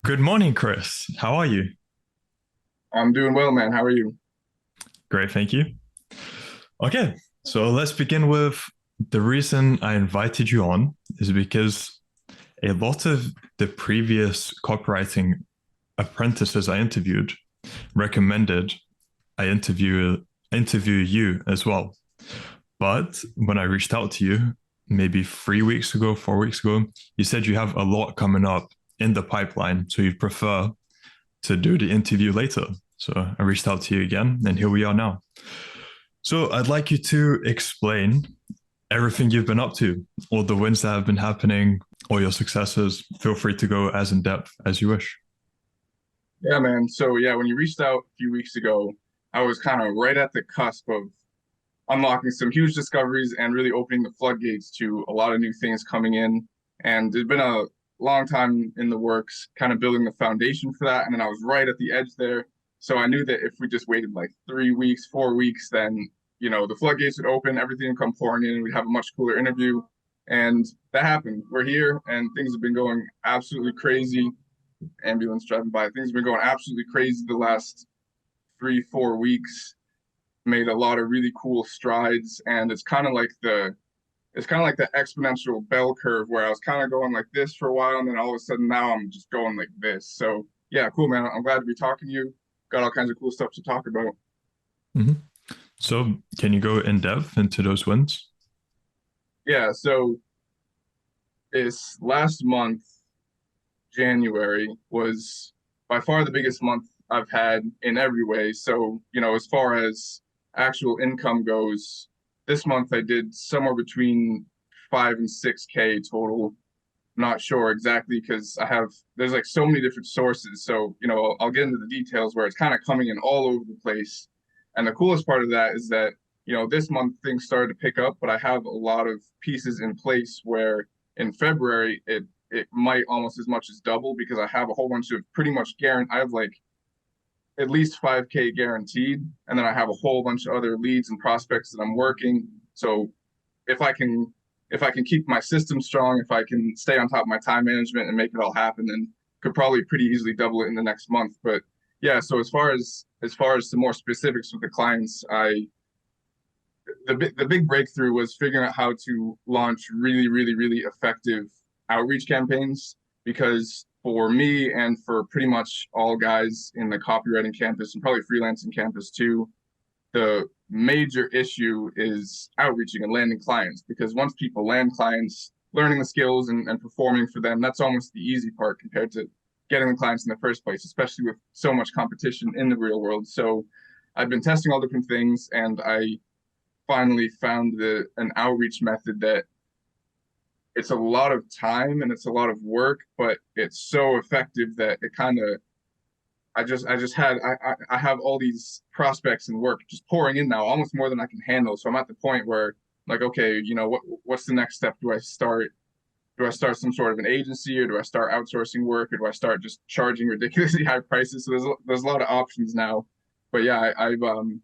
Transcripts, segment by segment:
Good morning, Chris. How are you? I'm doing well, man. How are you? Great, thank you. Okay, so let's begin with the reason I invited you on is because a lot of the previous copywriting apprentices I interviewed recommended I interview you as well. But when I reached out to you, maybe 3 weeks ago, 4 weeks ago, you said you have a lot coming up in the pipeline, so you'd prefer to do the interview later. So I reached out to you again, and here we are now. So I'd like you to explain everything you've been up to, all the wins that have been happening, all your successes. Feel free to go as in depth as you wish. Yeah, man. So yeah, when you reached out a few weeks ago, I was kind of right at the cusp of unlocking some huge discoveries and really opening the floodgates to a lot of new things coming in. And it's been a long time in the works, kind of building the foundation for that. And then I was right at the edge there. So I knew that if we just waited like 3 weeks, 4 weeks, then the floodgates would open, everything would come pouring in, and we'd have a much cooler interview. And that happened. We're here, and things have been going absolutely crazy. Ambulance driving by. Things have been going absolutely crazy the last 3, 4 weeks. Made a lot of really cool strides, and it's kind of like the exponential bell curve where I was kind of going like this for a while, and then all of a sudden now I'm just going like this. So yeah, cool, man. I'm glad to be talking to you. Got all kinds of cool stuff to talk about. Mm-hmm. So can you go in depth into those wins? Yeah, so this last month, January, was by far the biggest month I've had in every way. So, as far as actual income goes, this month I did somewhere between 5 and 6K total. Not sure exactly because there's like so many different sources. So, I'll get into the details where it's kind of coming in all over the place. And the coolest part of that is that, this month things started to pick up, but I have a lot of pieces in place where in February it might almost as much as double because I have a whole bunch of pretty much guaranteed. I have like at least 5K guaranteed, and then I have a whole bunch of other leads and prospects that I'm working. So if I can if I can keep my system strong, if I can stay on top of my time management and make it all happen, then could probably pretty easily double it in the next month. But yeah, so as far as some more specifics with the clients, the big breakthrough was figuring out how to launch really, really, really effective outreach campaigns. Because for me and for pretty much all guys in the copywriting campus and probably freelancing campus too, the major issue is outreaching and landing clients. Because once people land clients, learning the skills and performing for them, that's almost the easy part compared to getting the clients in the first place, especially with so much competition in the real world. So I've been testing all different things, and I finally found an outreach method that it's a lot of time and it's a lot of work, but it's so effective that it kind of I have all these prospects and work just pouring in now, almost more than I can handle. So I'm at the point where like, okay, what's the next step? Do I start some sort of an agency, or do I start outsourcing work, or do I start just charging ridiculously high prices? So there's a lot of options now. But yeah, I'm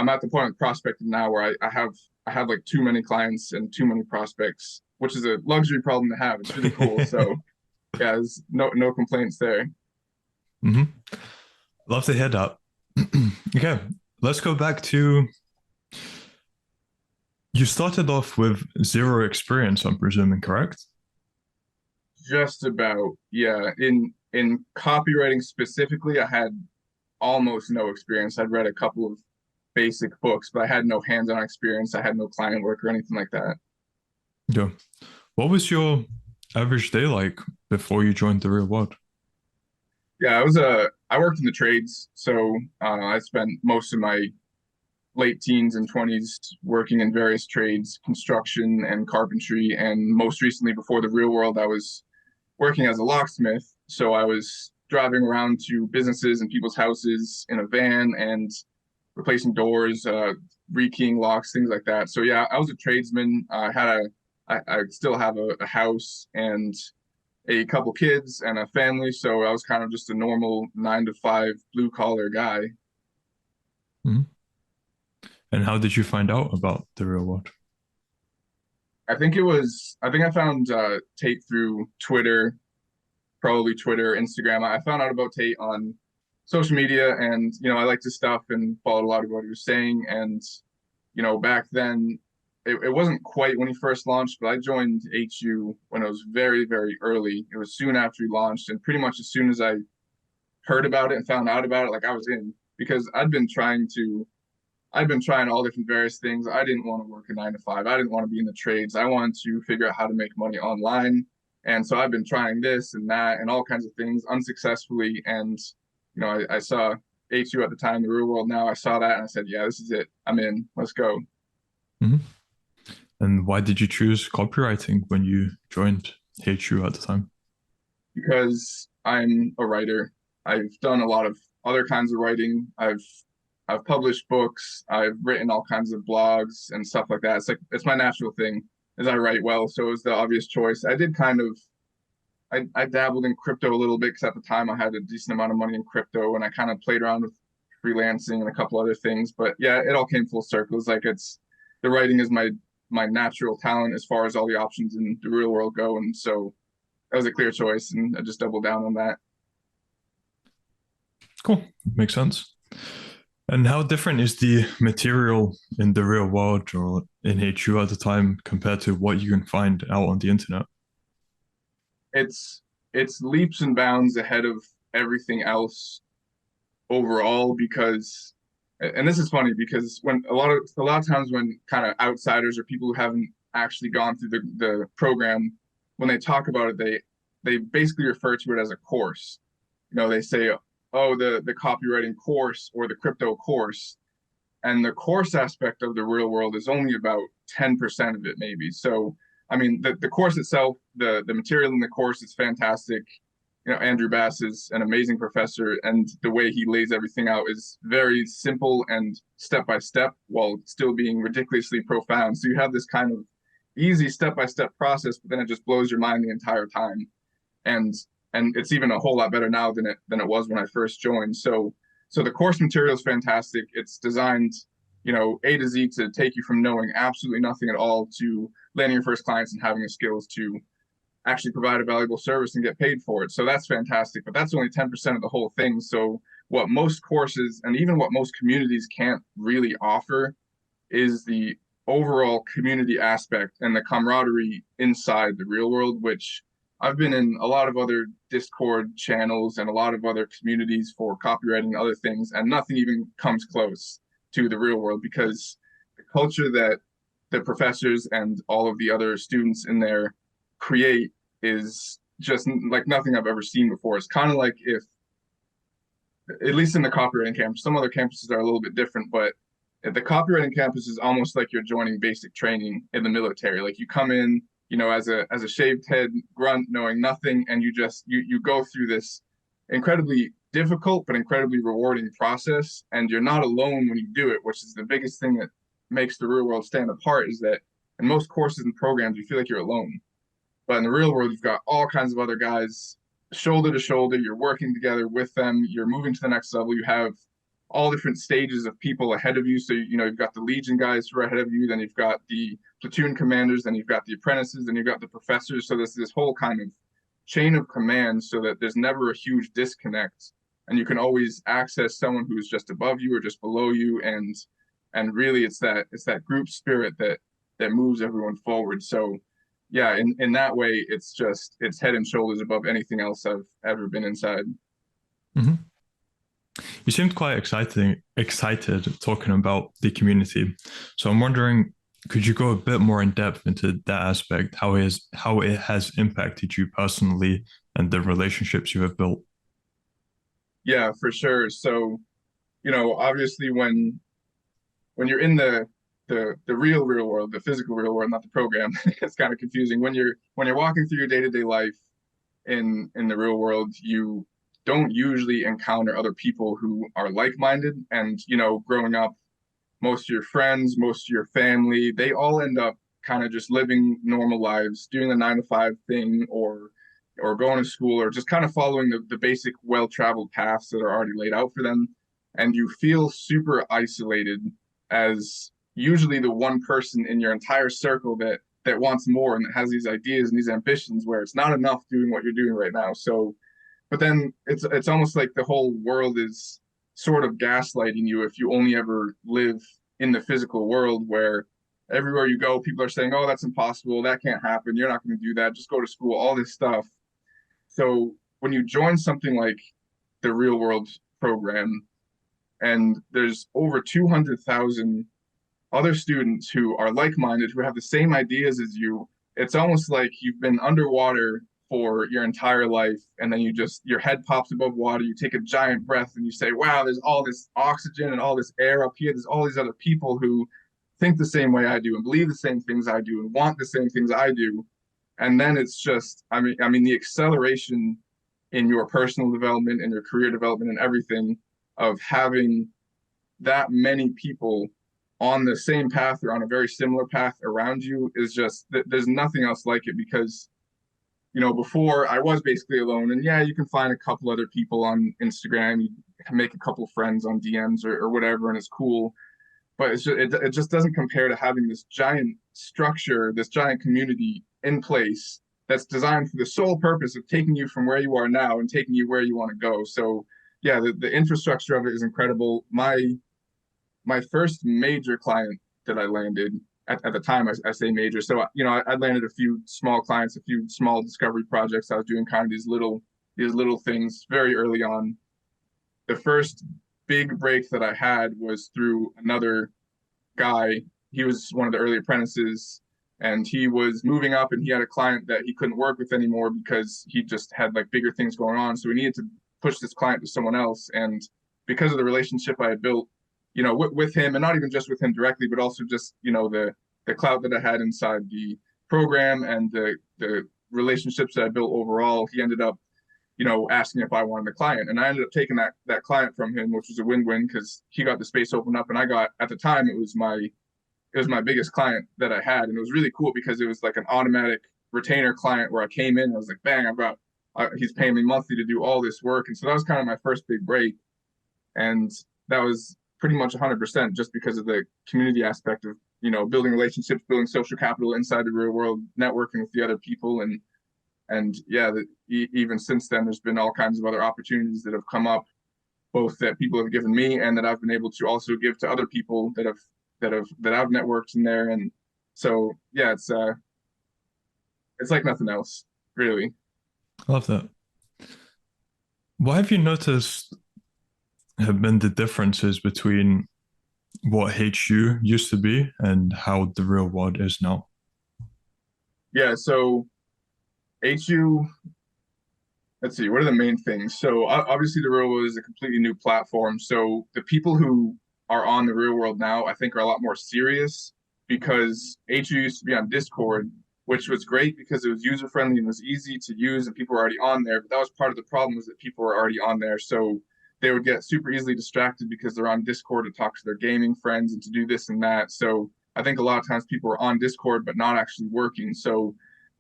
at the point of prospecting now where I have like too many clients and too many prospects, which is a luxury problem to have. It's really cool. So yeah, there's no complaints there. Mm-hmm. Love to hear that. Okay, let's go back to you started off with zero experience, I'm presuming, correct? Just about, yeah. In copywriting specifically, I had almost no experience. I'd read a couple of basic books, but I had no hands-on experience. I had no client work or anything like that. Yeah. What was your average day like before you joined the real world? Yeah, I worked in the trades, so I spent most of my late teens and 20s working in various trades, construction and carpentry, and most recently before the real world, I was working as a locksmith. So I was driving around to businesses and people's houses in a van and replacing doors, rekeying locks, things like that. So yeah, I was a tradesman. I still have a house and a couple kids and a family. So I was kind of just a normal 9 to 5 blue collar guy. Mhm. And how did you find out about the real world? I think I found Tate through Twitter, probably Twitter, Instagram. I found out about Tate on social media, and I liked his stuff and followed a lot of what he was saying. And back then, it wasn't quite when he first launched, but I joined HU when it was very, very early. It was soon after he launched, and pretty much as soon as I heard about it and found out about it, like I was in, because I've been trying all different various things. I didn't want to work a 9 to 5. I didn't want to be in the trades. I wanted to figure out how to make money online. And so I've been trying this and that and all kinds of things unsuccessfully. And, I saw HU at the time, the real world now. I saw that and I said, yeah, this is it. I'm in. Let's go. Mm-hmm. And why did you choose copywriting when you joined HU at the time? Because I'm a writer. I've done a lot of other kinds of writing. I've published books. I've written all kinds of blogs and stuff like that. It's my natural thing, is I write well. So it was the obvious choice. I dabbled in crypto a little bit because at the time I had a decent amount of money in crypto, and I kind of played around with freelancing and a couple other things. But yeah, it all came full circle. It's the writing is my natural talent as far as all the options in the real world go. And so that was a clear choice, and I just doubled down on that. Cool. Makes sense. And how different is the material in the real world or in HU at the time compared to what you can find out on the internet? It's leaps and bounds ahead of everything else overall, because, and this is funny because when a lot of times when kind of outsiders or people who haven't actually gone through the program, when they talk about it, they basically refer to it as a course. They say, oh, the copywriting course or the crypto course. And the course aspect of the real world is only about 10% of it, maybe. So, I mean, the course itself, the material in the course is fantastic. Andrew Bass is an amazing professor, and the way he lays everything out is very simple and step by step while still being ridiculously profound. So you have this kind of easy step-by-step process, but then it just blows your mind the entire time. And it's even a whole lot better now than it was when I first joined. So the course material is fantastic. It's designed, A to Z to take you from knowing absolutely nothing at all to landing your first clients and having the skills to actually provide a valuable service and get paid for it. So that's fantastic, but that's only 10% of the whole thing. So what most courses and even what most communities can't really offer is the overall community aspect and the camaraderie inside the real world, which I've been in a lot of other Discord channels and a lot of other communities for copywriting and other things, and nothing even comes close to the real world, because the culture that the professors and all of the other students in there create is just like nothing I've ever seen before. It's kind of like if, at least in the copywriting campus, some other campuses are a little bit different, but the copywriting campus is almost like you're joining basic training in the military. Like you come in, as a shaved head grunt, knowing nothing, and you go through this incredibly difficult but incredibly rewarding process, and you're not alone when you do it, which is the biggest thing that makes the real world stand apart, is that in most courses and programs you feel like you're alone, but in the real world you've got all kinds of other guys shoulder to shoulder. You're working together with them, you're moving to the next level, you have all different stages of people ahead of you. So, you've got the Legion guys who are ahead of you, then you've got the platoon commanders, then you've got the apprentices, then you've got the professors. So there's this whole kind of chain of command so that there's never a huge disconnect. And you can always access someone who's just above you or just below you. And really it's that group spirit that moves everyone forward. So yeah, in that way, it's head and shoulders above anything else I've ever been inside. Mm-hmm. You seemed quite excited talking about the community. So I'm wondering, could you go a bit more in depth into that aspect, how it has impacted you personally and the relationships you have built? Yeah, for sure. So, obviously when you're in the real world, the physical real world, not the program, it's kind of confusing. When you're walking through your day-to-day life in the real world, you don't usually encounter other people who are like-minded. And, growing up, most of your friends, most of your family, they all end up kind of just living normal lives, doing the 9 to 5 thing, or going to school, or just kind of following the basic well-traveled paths that are already laid out for them. And you feel super isolated as usually the one person in your entire circle that that wants more and that has these ideas and these ambitions where it's not enough doing what you're doing right now. So, but then it's almost like the whole world is sort of gaslighting you if you only ever live in the physical world, where everywhere you go, people are saying, "Oh, that's impossible. That can't happen. You're not going to do that. Just go to school." All this stuff. So when you join something like the Real World program, and there's over 200,000 other students who are like-minded, who have the same ideas as you, it's almost like you've been underwater for your entire life, and then your head pops above water, you take a giant breath and you say, wow, there's all this oxygen and all this air up here, there's all these other people who think the same way I do and believe the same things I do and want the same things I do. And then it's just, I mean the acceleration in your personal development and your career development and everything of having that many people on the same path or on a very similar path around you is just, there's nothing else like it. Because before I was basically alone, and yeah, you can find a couple other people on Instagram, you can make a couple friends on DMs or whatever, and it's cool, but it just doesn't compare to having this giant structure, this giant community in place that's designed for the sole purpose of taking you from where you are now and taking you where you want to go. So yeah, the infrastructure of it is incredible. My first major client that I landed at the time, I say major. So, I landed a few small clients, a few small discovery projects. I was doing kind of these little things very early on. The first big break that I had was through another guy. He was one of the early apprentices, and he was moving up, and he had a client that he couldn't work with anymore because he just had like bigger things going on. So we needed to push this client to someone else. And because of the relationship I had built, with him, and not even just with him directly, but also just, the clout that I had inside the program and the relationships that I built overall, he ended up, asking if I wanted the client. And I ended up taking that client from him, which was a win-win because he got the space opened up, and I got, at the time, it was my biggest client that I had. And it was really cool because it was like an automatic retainer client where I came in, I was like, bang, he's paying me monthly to do all this work. And so that was kind of my first big break. And that was pretty much 100% just because of the community aspect of, building relationships, building social capital inside the real world, networking with the other people. And yeah, even since then, there's been all kinds of other opportunities that have come up, both that people have given me and that I've been able to also give to other people that I've networked in there. And so, yeah, it's like nothing else, really. I love that. What have you noticed have been the differences between what HU used to be and how the real world is now? Yeah, so HU, let's see, what are the main things? So obviously the real world is a completely new platform. So the people who are on the real world now, I think, are a lot more serious, because HU used to be on Discord, which was great because it was user friendly and was easy to use and people were already on there. But that was part of the problem, was that people were already on there. So they would get super easily distracted because they're on Discord to talk to their gaming friends and to do this and that. So I think a lot of times people are on Discord but not actually working. So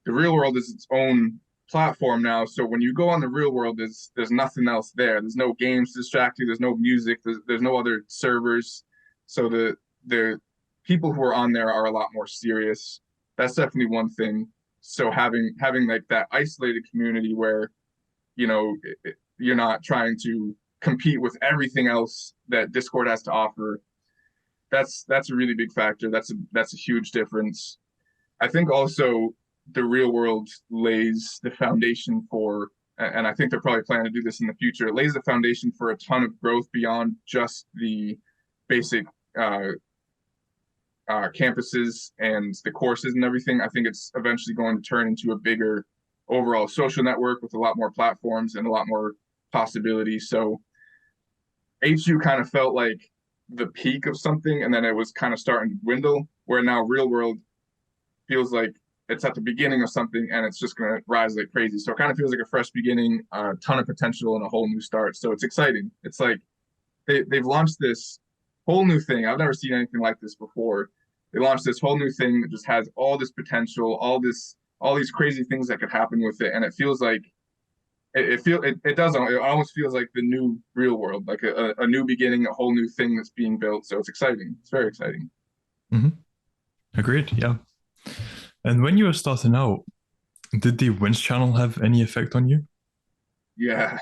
the real world is its own platform now. So when you go on the real world, there's nothing else there. There's no games to distract you. There's no music. There's no other servers. So the people who are on there are a lot more serious. That's definitely one thing. So having like that isolated community where, you're not trying to compete with everything else that Discord has to offer, that's a really big factor. That's a huge difference. I think also the real world lays the foundation for, and I think they're probably planning to do this in the future, it lays the foundation for a ton of growth beyond just the basic campuses and the courses and everything. I think it's eventually going to turn into a bigger overall social network with a lot more platforms and a lot more possibilities. So HU kind of felt like the peak of something, and then it was kind of starting to dwindle, where now real world feels like it's at the beginning of something and it's just going to rise like crazy. So it kind of feels like a fresh beginning, a ton of potential and a whole new start. So it's exciting. It's like they've launched this whole new thing. I've never seen anything like this before. They launched this whole new thing that just has all this potential, all these crazy things that could happen with it. And it feels like it almost feels like the new real world, like a new beginning, a whole new thing that's being built. So it's exciting. It's very exciting. Mm-hmm. Agreed. Yeah. And when you were starting out, did the wins channel have any effect on you? Yeah,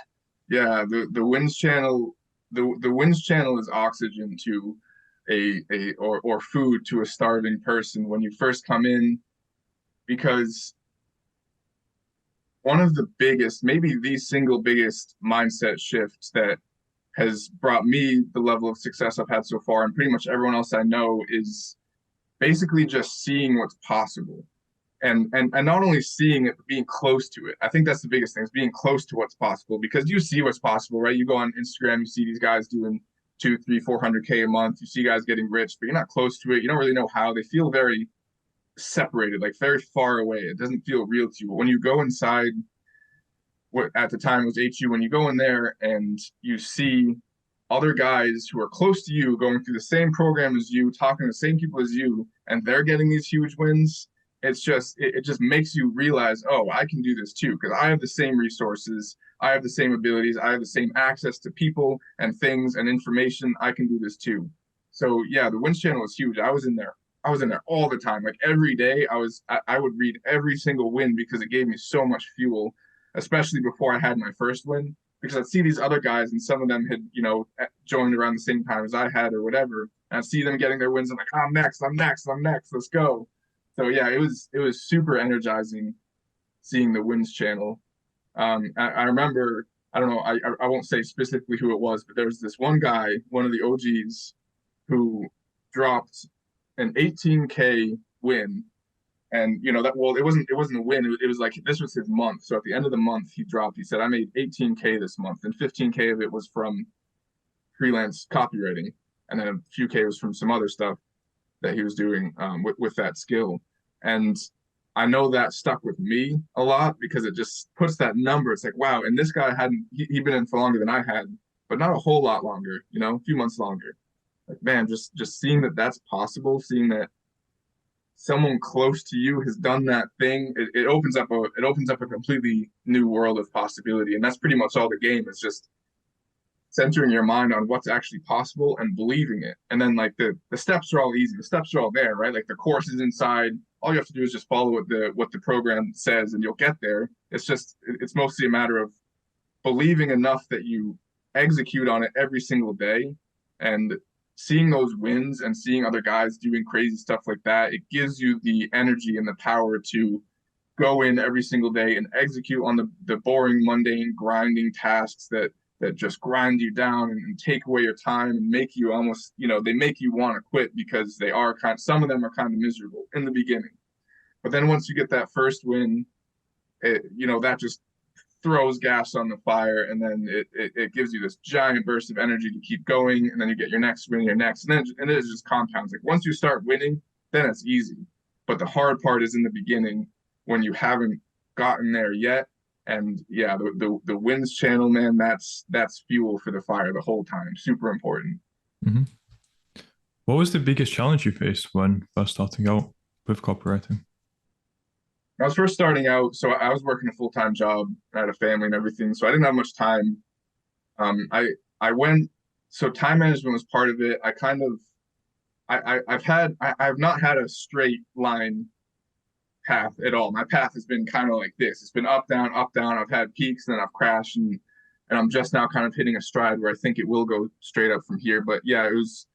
yeah. The winds channel, the winds channel is oxygen to a or food to a starving person when you first come in, because one of the biggest, maybe the single biggest mindset shifts that has brought me the level of success I've had so far, and pretty much everyone else I know, is basically just seeing what's possible. And not only seeing it, but being close to it. I think that's the biggest thing, is being close to what's possible, because you see what's possible, right? You go on Instagram, you see these guys doing 2, 3, 400K a month. You see guys getting rich, but you're not close to it. You don't really know how. They feel very separated, like very far away. It doesn't feel real to you. But when you go inside, what at the time was HU, when you go in there and you see other guys who are close to you going through the same program as you, talking to the same people as you, and they're getting these huge wins, it just makes you realize, oh, I can do this too, because I have the same resources, I have the same abilities, I have the same access to people and things and information. I can do this too. So yeah, the wins channel was huge. I was in there all the time. Like every day I would read every single win, because it gave me so much fuel, especially before I had my first win, because I'd see these other guys and some of them had, joined around the same time as I had or whatever. And I'd see them getting their wins. I'm like, I'm next, I'm next, I'm next, let's go. So yeah, it was super energizing seeing the wins channel. I remember, I don't know, I won't say specifically who it was, but there was this one guy, one of the OGs, who dropped an 18K win. And that, well, it wasn't a win. It was like, this was his month. So at the end of the month, he said, I made 18K this month, and 15K of it was from freelance copywriting, and then a few K was from some other stuff that he was doing with that skill. And I know that stuck with me a lot, because it just puts that number. It's like, wow. And this guy he'd been in for longer than I had, but not a whole lot longer, a few months longer. Like, man, just seeing that that's possible, seeing that someone close to you has done that thing, it opens up a completely new world of possibility. And that's pretty much all the game, is just centering your mind on what's actually possible and believing it. And then, like, the steps are all easy. The steps are all there, right? Like, the course is inside. All you have to do is just follow what the program says, and you'll get there. It's mostly a matter of believing enough that you execute on it every single day, and seeing those wins and seeing other guys doing crazy stuff like that. It gives you the energy and the power to go in every single day and execute on the boring, mundane, grinding tasks that just grind you down and take away your time and make you almost, they make you want to quit, because some of them are kind of miserable in the beginning. But then once you get that first win, that just throws gas on the fire, and then it gives you this giant burst of energy to keep going, and then you get your next win, your next, and it just compounds. Like, once you start winning, then it's easy. But the hard part is in the beginning, when you haven't gotten there yet. And yeah, the wins channel, man, that's fuel for the fire the whole time. Super important. Mm-hmm. What was the biggest challenge you faced when first starting out with copywriting? I was first starting out, so I was working a full-time job, I had a family and everything, so I didn't have much time. I went, so time management was part of it. I kind of, I've not had a straight line path at all. My path has been kind of like this. It's been up, down, up, down. I've had peaks, and then I've crashed, and I'm just now kind of hitting a stride where I think it will go straight up from here. But yeah, it was,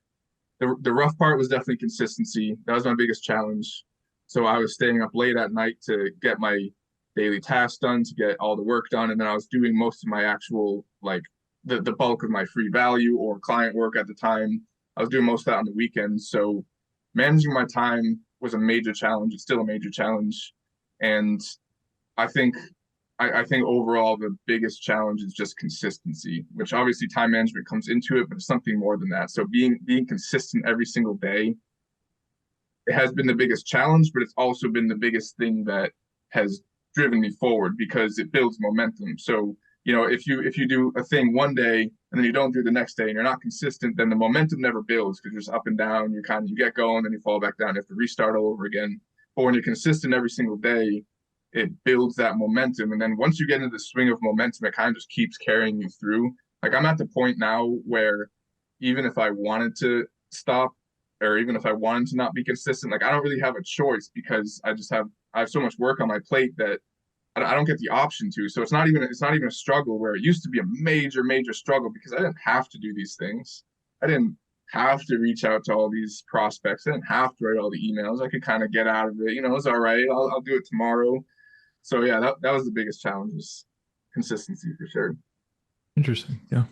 the rough part was definitely consistency. That was my biggest challenge. So I was staying up late at night to get my daily tasks done, to get all the work done. And then I was doing most of my actual, like, the bulk of my free value or client work at the time. I was doing most of that on the weekends. So managing my time was a major challenge. It's still a major challenge. And I think overall the biggest challenge is just consistency, which obviously time management comes into it, but it's something more than that. So being consistent every single day, it has been the biggest challenge, but it's also been the biggest thing that has driven me forward, because it builds momentum. So, if you do a thing one day and then you don't do the next day and you're not consistent, then the momentum never builds, because you're just up and down. You get going, then you fall back down. You have to restart all over again. But when you're consistent every single day, it builds that momentum. And then once you get into the swing of momentum, it kind of just keeps carrying you through. Like, I'm at the point now where even if I wanted to stop, or even if I wanted to not be consistent, like I don't really have a choice because I have so much work on my plate that I don't get the option to. So it's not even a struggle where it used to be a major struggle because I didn't have to do these things. I didn't have to reach out to all these prospects. I didn't have to write all the emails. I could kind of get out of it. It's all right. I'll do it tomorrow. So yeah, that was the biggest challenge, is consistency for sure. Interesting. Yeah.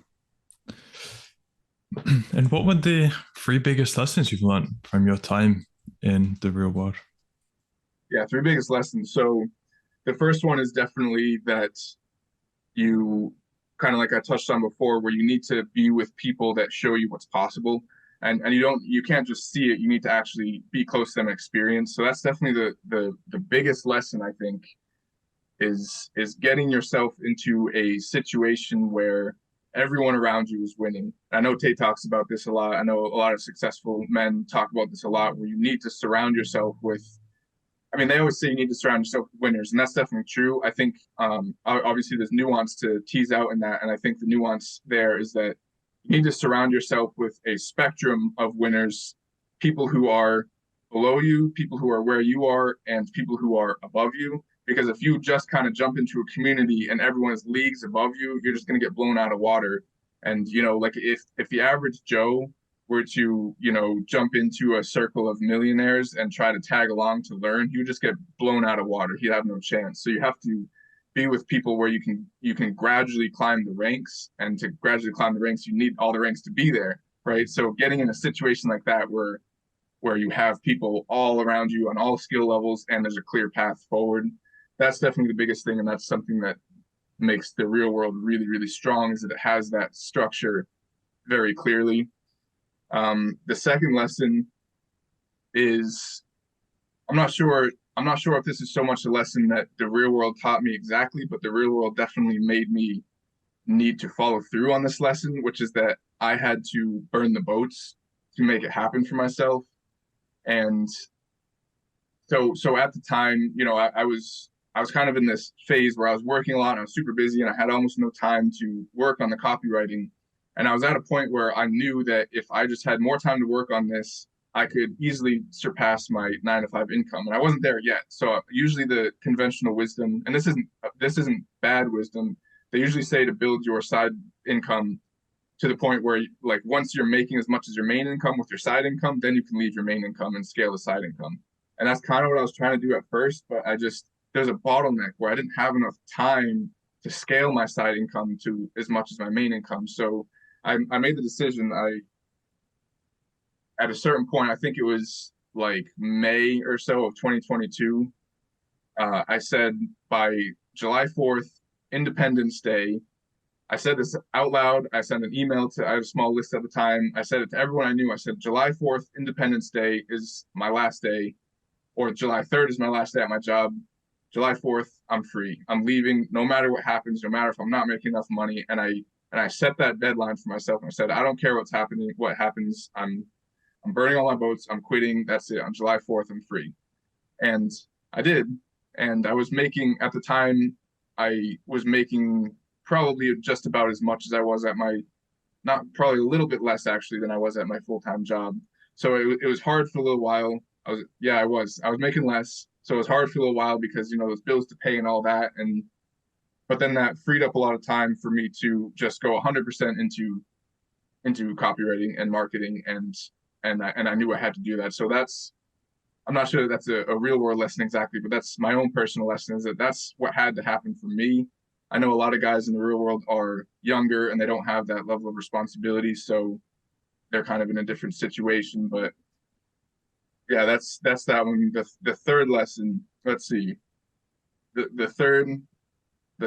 And what were the three biggest lessons you've learned from your time in the real world? Yeah, three biggest lessons. So the first one is definitely that you kind of, like I touched on before, where you need to be with people that show you what's possible. And you can't just see it, you need to actually be close to them and experience. So that's definitely the biggest lesson, I think, is getting yourself into a situation where everyone around you is winning. I know Tate talks about this a lot. I know a lot of successful men talk about this a lot, where you need to surround yourself with, I mean, they always say you need to surround yourself with winners, and that's definitely true. I think obviously there's nuance to tease out in that, and I think the nuance there is that you need to surround yourself with a spectrum of winners, people who are below you, people who are where you are, and people who are above you. Because if you just kind of jump into a community and everyone is leagues above you, you're just going to get blown out of water. And like if the average Joe were to, jump into a circle of millionaires and try to tag along to learn, he would just get blown out of water. He'd have no chance. So you have to be with people where you can gradually climb the ranks, and to gradually climb the ranks, you need all the ranks to be there, right? So getting in a situation like that where you have people all around you on all skill levels and there's a clear path forward, that's definitely the biggest thing. And that's something that makes the real world really, really strong, is that it has that structure very clearly. The second lesson is, I'm not sure if this is so much a lesson that the real world taught me exactly, but the real world definitely made me need to follow through on this lesson, which is that I had to burn the boats to make it happen for myself. And so at the time, I was kind of in this phase where I was working a lot and I was super busy and I had almost no time to work on the copywriting. And I was at a point where I knew that if I just had more time to work on this, I could easily surpass my 9 to 5 income. And I wasn't there yet. So usually the conventional wisdom, and this isn't bad wisdom, they usually say to build your side income to the point where, like, once you're making as much as your main income with your side income, then you can leave your main income and scale the side income. And that's kind of what I was trying to do at first, but there's a bottleneck where I didn't have enough time to scale my side income to as much as my main income. So I made the decision. At a certain point, I think it was like May or so of 2022, I said by July 4th, Independence Day, I said this out loud. I sent an email I had a small list at the time. I said it to everyone I knew. I said, July 4th, Independence Day is my last day, or July 3rd is my last day at my job. July 4th, I'm free. I'm leaving no matter what happens, no matter if I'm not making enough money. And I set that deadline for myself. And I said, I don't care what happens. I'm burning all my boats. I'm quitting. That's it. On July 4th, I'm free. And I did. And at the time, I was making probably just about as much as I was at probably a little bit less actually than I was at my full-time job. So it was hard for a little while. I was making less. So it was hard for a little while because, those bills to pay and all that. But then that freed up a lot of time for me to just go 100% into copywriting and marketing. And I knew I had to do that. So I'm not sure that's a real world lesson exactly, but that's my own personal lesson, is that's what had to happen for me. I know a lot of guys in the real world are younger and they don't have that level of responsibility. So they're kind of in a different situation, but yeah, that's that one. The third lesson, let's see. The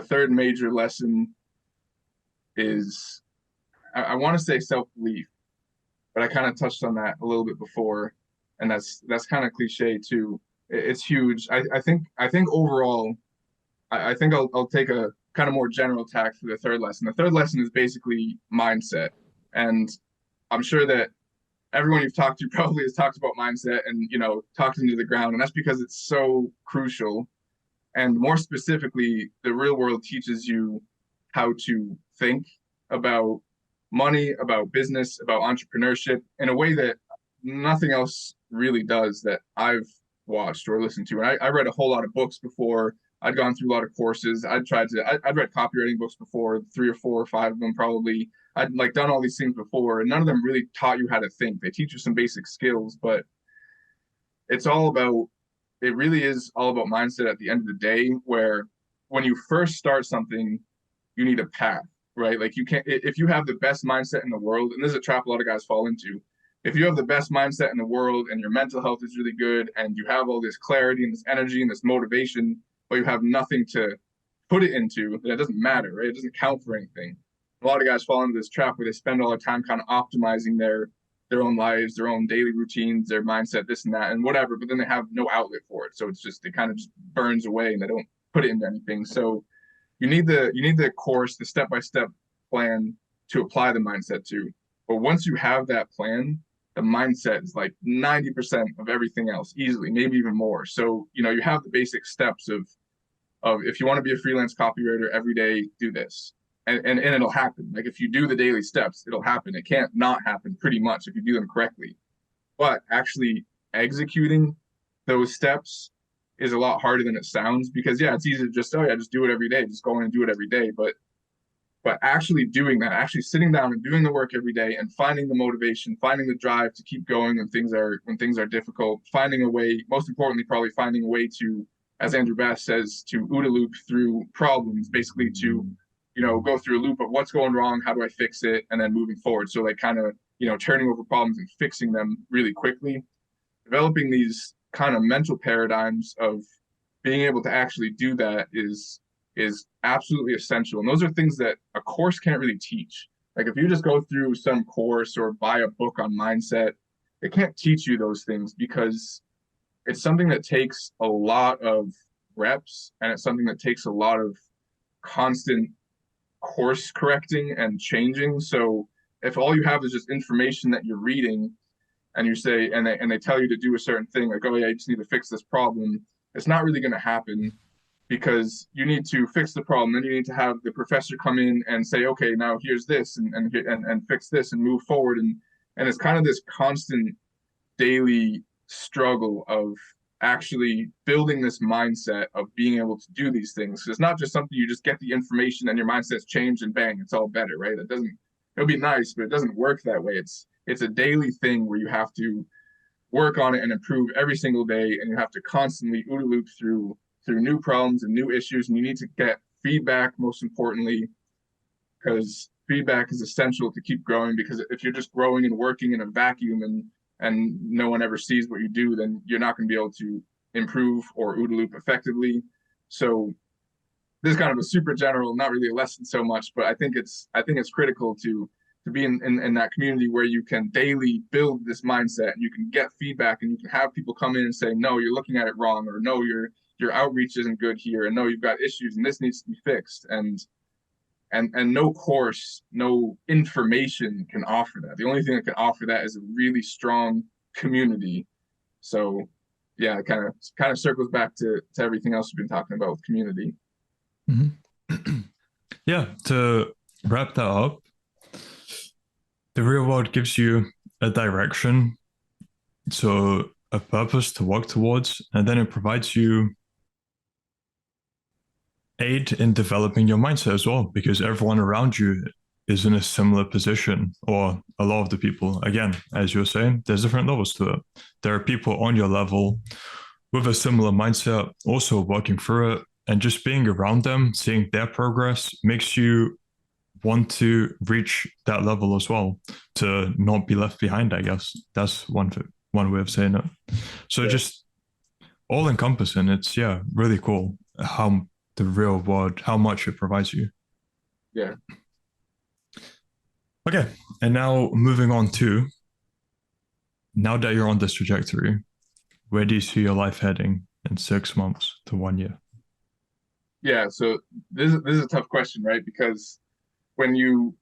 third major lesson is, I want to say self-belief, but I kind of touched on that a little bit before, and that's kind of cliche too. It's huge. I think overall, I think I'll take a kind of more general tack for the third lesson. The third lesson is basically mindset, and I'm sure that everyone you've talked to probably has talked about mindset and, talked into the ground. And that's because it's so crucial. And more specifically, the real world teaches you how to think about money, about business, about entrepreneurship in a way that nothing else really does that I've watched or listened to. And I read a whole lot of books before. I'd gone through a lot of courses. I'd read copywriting books before, 3 or 4 or 5 of them probably. I'd like done all these things before, and none of them really taught you how to think. They teach you some basic skills, but it's all about, it really is all about mindset at the end of the day, where when you first start something, you need a path, right? Like you can't, if you have the best mindset in the world, and this is a trap a lot of guys fall into, if you have the best mindset in the world and your mental health is really good and you have all this clarity and this energy and this motivation, but you have nothing to put it into, then it doesn't matter, right? It doesn't count for anything. A lot of guys fall into this trap where they spend all their time kind of optimizing their own lives, their own daily routines, their mindset, this and that, and whatever, but then they have no outlet for it. So it's just, it kind of just burns away and they don't put it into anything. So you need the course, the step-by-step plan to apply the mindset to. But once you have that plan, the mindset is like 90% of everything else, easily, maybe even more. So, you have the basic steps of if you want to be a freelance copywriter every day, do this. And it'll happen. Like if you do the daily steps, it'll happen. It can't not happen pretty much if you do them correctly. But actually executing those steps is a lot harder than it sounds, because yeah, it's easy to just, oh yeah, just do it every day, just go in and do it every day. But actually doing that, actually sitting down and doing the work every day and finding the motivation, finding the drive to keep going when things are difficult, finding a way, most importantly, probably finding a way to, as Andrew Bass says, to OODA loop through problems, basically to, go through a loop of what's going wrong, how do I fix it, and then moving forward. So like kind of, turning over problems and fixing them really quickly, developing these kind of mental paradigms of being able to actually do that is absolutely essential. And those are things that a course can't really teach. Like if you just go through some course or buy a book on mindset, it can't teach you those things, because it's something that takes a lot of reps, and it's something that takes a lot of constant course correcting and changing. So if all you have is just information that you're reading, and you say, and they tell you to do a certain thing, like, oh yeah, you just need to fix this problem, it's not really going to happen, because you need to fix the problem. Then you need to have the professor come in and say, okay, now here's this, and fix this and move forward. And it's kind of this constant daily struggle of actually building this mindset of being able to do these things. So it's not just something you just get the information and your mindset's changed and bang, it's all better, right? It'll be nice, but it doesn't work that way. It's a daily thing where you have to work on it and improve every single day, and you have to constantly OODA loop through new problems and new issues, and you need to get feedback, most importantly, because feedback is essential to keep growing. Because if you're just growing and working in a vacuum and no one ever sees what you do, then you're not going to be able to improve or OODA loop effectively. So this is kind of a super general, not really a lesson so much, but I think it's critical to be in that community where you can daily build this mindset, and you can get feedback, and you can have people come in and say, no, you're looking at it wrong, or no, your outreach isn't good here, and no, you've got issues and this needs to be fixed. And no course, no information can offer that. The only thing that can offer that is a really strong community. So yeah, it kind of circles back to everything else we've been talking about with community. Mm-hmm. Yeah, to wrap that up, the real world gives you a direction, so a purpose to work towards, and then it provides you aid in developing your mindset as well, because everyone around you is in a similar position, or a lot of the people. Again, as you're saying, there's different levels to it. There are people on your level with a similar mindset, also working through it, and just being around them, seeing their progress makes you want to reach that level as well, to not be left behind, I guess. That's one way of saying it. So yeah, just all encompassing, it's really cool how the real world, how much it provides you. Yeah. Okay. And now moving on to, now that you're on this trajectory, where do you see your life heading in 6 months to 1 year? Yeah. So this is a tough question, right? Because when you're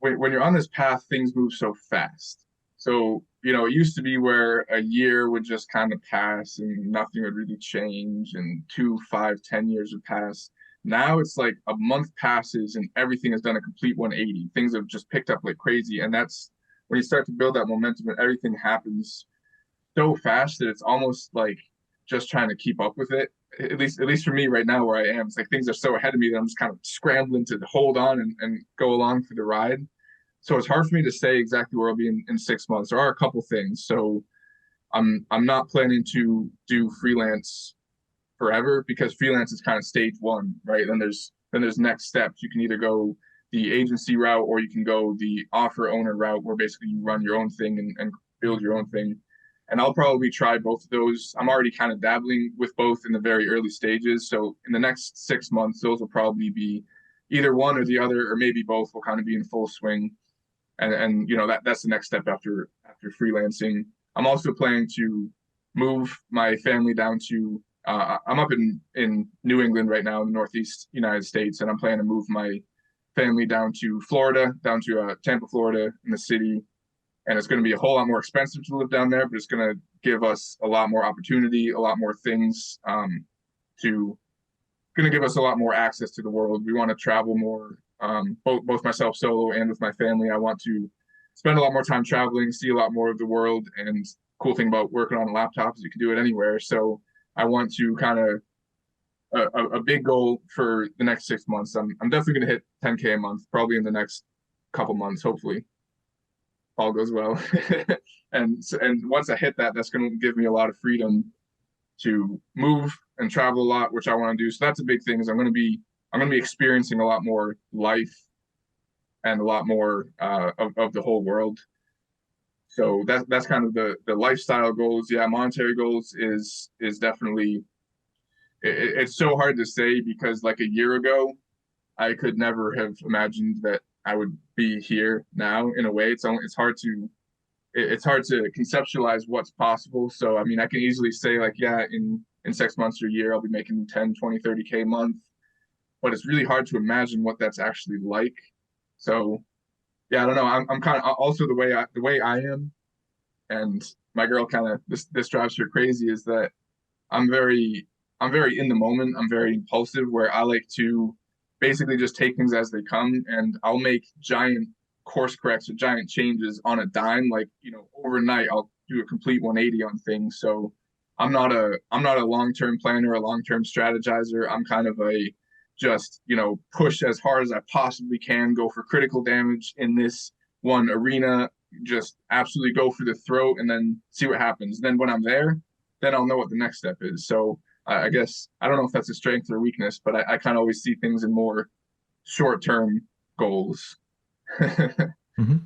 on this path, things move so fast. So, it used to be where a year would just kind of pass and nothing would really change, and 2, 5, 10 years would pass. Now it's like a month passes and everything has done a complete 180. Things have just picked up like crazy. And that's when you start to build that momentum and everything happens so fast that it's almost like just trying to keep up with it. At least for me right now where I am, it's like things are so ahead of me that I'm just kind of scrambling to hold on and go along for the ride. So it's hard for me to say exactly where I'll be in 6 months. There are a couple things. So I'm not planning to do freelance forever, because freelance is kind of stage one, right? Then there's next steps. You can either go the agency route, or you can go the offer owner route, where basically you run your own thing and build your own thing. And I'll probably try both of those. I'm already kind of dabbling with both in the very early stages. So in the next 6 months, those will probably be either one or the other, or maybe both will kind of be in full swing. And that's the next step after freelancing. I'm also planning to move my family down to I'm up in New England right now in the Northeast United States, and I'm planning to move my family down to Florida, down to Tampa, Florida, in the city. And it's going to be a whole lot more expensive to live down there, but it's going to give us a lot more opportunity, a lot more things to going to give us a lot more access to the world. We want to travel more, both myself solo and with my family. I want to spend a lot more time traveling, see a lot more of the world. And cool thing about working on a laptop is you can do it anywhere. So I want to kind of a big goal for the next 6 months. I'm definitely going to hit 10K a month, probably in the next couple months, hopefully. All goes well. and once I hit that, that's going to give me a lot of freedom to move and travel a lot, which I want to do. So that's a big thing. Is I'm going to be experiencing a lot more life and a lot more of the whole world. So that's kind of the lifestyle goals. Yeah, monetary goals is definitely it's so hard to say, because like a year ago, I could never have imagined that I would be here now. In a way, it's hard to conceptualize what's possible. So I mean, I can easily say like, yeah, in 6 months or a year, I'll be making 10, 20, 30K a month, but it's really hard to imagine what that's actually like. So yeah, I don't know. I'm kind of also the way I am, and my girl kind of this drives her crazy, is that I'm very in the moment. I'm very impulsive, where I like to basically just take things as they come, and I'll make giant course corrects or giant changes on a dime. Like, overnight I'll do a complete 180 on things. So I'm not a long-term planner, a long-term strategizer. I'm kind of a just, push as hard as I possibly can, go for critical damage in this one arena, just absolutely go for the throat, and then see what happens. Then when I'm there, then I'll know what the next step is. So I guess I don't know if that's a strength or a weakness, but I kind of always see things in more short-term goals. Mm-hmm.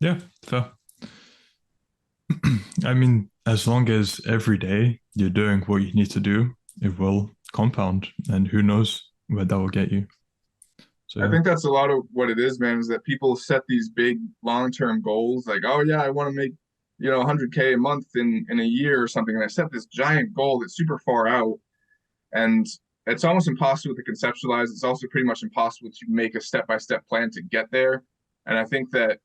Yeah, fair. I mean, as long as every day you're doing what you need to do, it will compound, and who knows where that will get you. So I think that's a lot of what it is, man, is that people set these big long-term goals, like, oh yeah, I want to make 100K a month in a year or something, and I set this giant goal that's super far out, and it's almost impossible to conceptualize. It's also pretty much impossible to make a step-by-step plan to get there. And I think that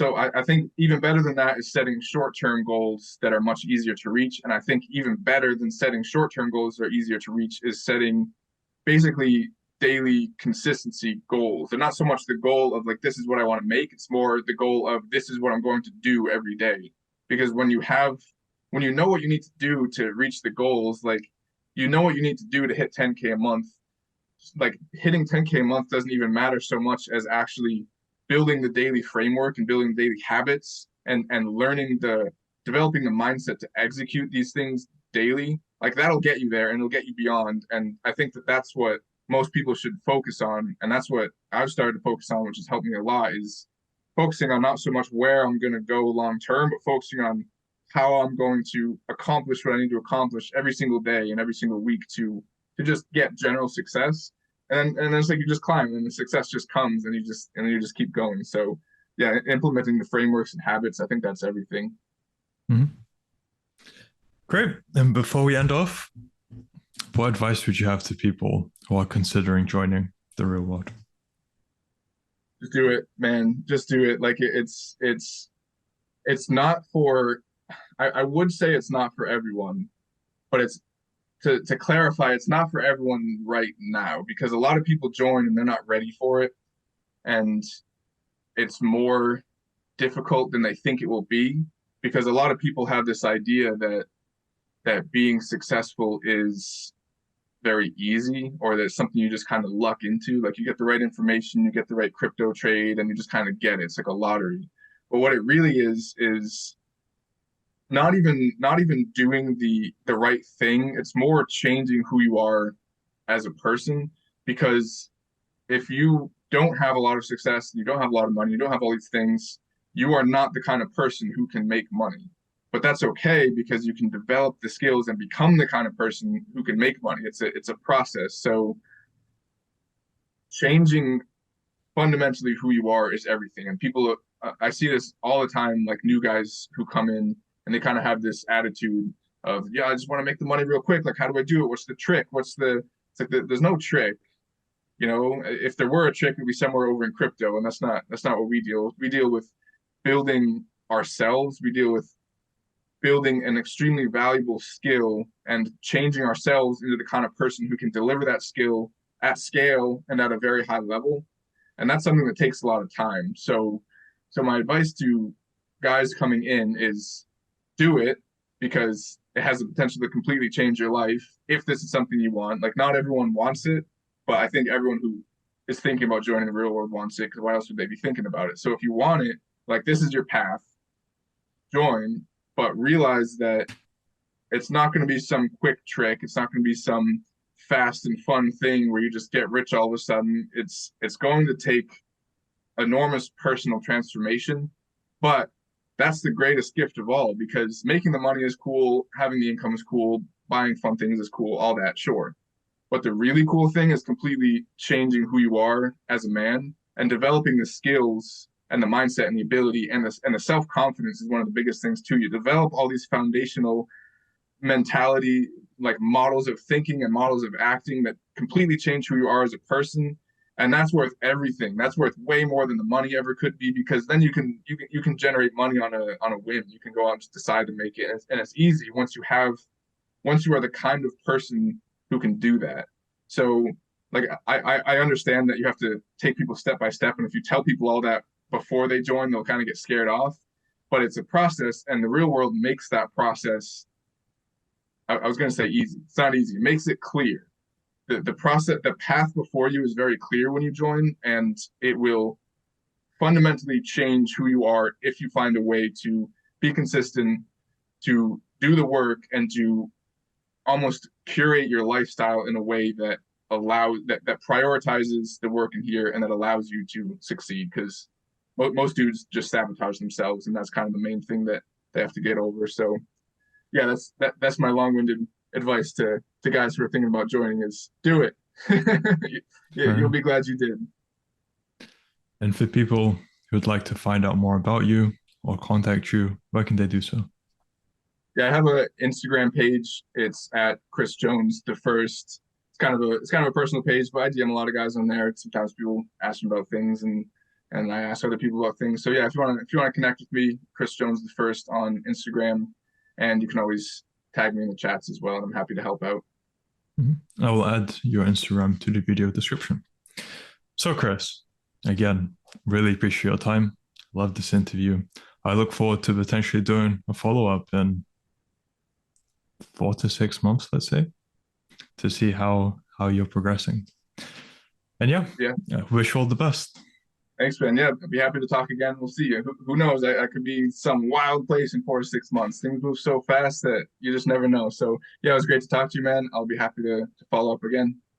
I think even better than that is setting short-term goals that are much easier to reach. And I think even better than setting short-term goals that are easier to reach is setting basically daily consistency goals. They're not so much the goal of like, this is what I want to make. It's more the goal of this is what I'm going to do every day. Because when you know what you need to do to reach the goals, like, what you need to do to hit 10K a month, like hitting 10K a month doesn't even matter so much as actually building the daily framework and building daily habits and developing the mindset to execute these things daily. Like, that'll get you there and it'll get you beyond. And I think that that's what most people should focus on. And that's what I've started to focus on, which has helped me a lot, is focusing on not so much where I'm going to go long term, but focusing on how I'm going to accomplish what I need to accomplish every single day and every single week to just get general success. And then it's like you just climb, and the success just comes, and you just keep going. So yeah, implementing the frameworks and habits, I think that's everything. Mm-hmm. Great. And before we end off, what advice would you have to people who are considering joining the real world? Just do it, man. Just do it. Like, it's not for, I would say it's not for everyone, but it's to clarify, it's not for everyone right now, because a lot of people join and they're not ready for it. And it's more difficult than they think it will be, because a lot of people have this idea that being successful is very easy, or that it's something you just kind of luck into. Like, you get the right information, you get the right crypto trade, and you just kind of get it. It's like a lottery. But what it really is not even doing the right thing. It's more changing who you are as a person. Because if you don't have a lot of success, you don't have a lot of money, you don't have all these things, you are not the kind of person who can make money. But that's okay, because you can develop the skills and become the kind of person who can make money. It's a process. So changing fundamentally who you are is everything. And people, I see this all the time, like new guys who come in and they kind of have this attitude of, yeah, I just want to make the money real quick. Like, how do I do it? What's the trick? It's like, there's no trick. You know, if there were a trick, it'd be somewhere over in crypto, and that's not what we deal with. We deal with building ourselves. We deal with building an extremely valuable skill and changing ourselves into the kind of person who can deliver that skill at scale and at a very high level. And that's something that takes a lot of time. So my advice to guys coming in is do it, because it has the potential to completely change your life if this is something you want. Like, not everyone wants it, but I think everyone who is thinking about joining the real world wants it, because why else would they be thinking about it? So if you want it, like, this is your path, join, but realize that it's not going to be some quick trick. It's not going to be some fast and fun thing where you just get rich all of a sudden. It's going to take enormous personal transformation, but that's the greatest gift of all, because making the money is cool, having the income is cool, buying fun things is cool, all that, sure. But the really cool thing is completely changing who you are as a man and developing the skills and the mindset and the ability and the self-confidence is one of the biggest things too. You develop all these foundational mentality, like models of thinking and models of acting that completely change who you are as a person. And that's worth everything. That's worth way more than the money ever could be, because then you can generate money on a whim. You can go out and just decide to make it. And it's easy once you are the kind of person who can do that. So, like, I understand that you have to take people step by step, and if you tell people all that before they join, they'll kind of get scared off. But it's a process, and the real world makes that process, I was going to say easy. It's not easy. It makes it clear. The process, the path before you is very clear when you join, and it will fundamentally change who you are if you find a way to be consistent, to do the work, and to almost curate your lifestyle in a way that that prioritizes the work in here and that allows you to succeed. Because most dudes just sabotage themselves, and that's kind of the main thing that they have to get over. So yeah, that's my long-winded advice to guys who are thinking about joining is do it. Yeah, you'll be glad you did. And for people who would like to find out more about you or contact you, where can they do so? Yeah, I have an Instagram page. It's at Chris Jones the First. It's kind of a personal page, but I DM a lot of guys on there. Sometimes people ask me about things, and I ask other people about things. So yeah, if you want to connect with me, Chris Jones the First on Instagram, and you can always tag me in the chats as well. And I'm happy to help out. I will add your Instagram to the video description. So Chris, again, really appreciate your time. Love this interview. I look forward to potentially doing a follow-up in 4 to 6 months, let's say, to see how you're progressing. And yeah, wish you all the best. Thanks, man. Yeah, I'd be happy to talk again. We'll see. Who knows? I could be some wild place in 4 to 6 months. Things move so fast that you just never know. So yeah, it was great to talk to you, man. I'll be happy to follow up again.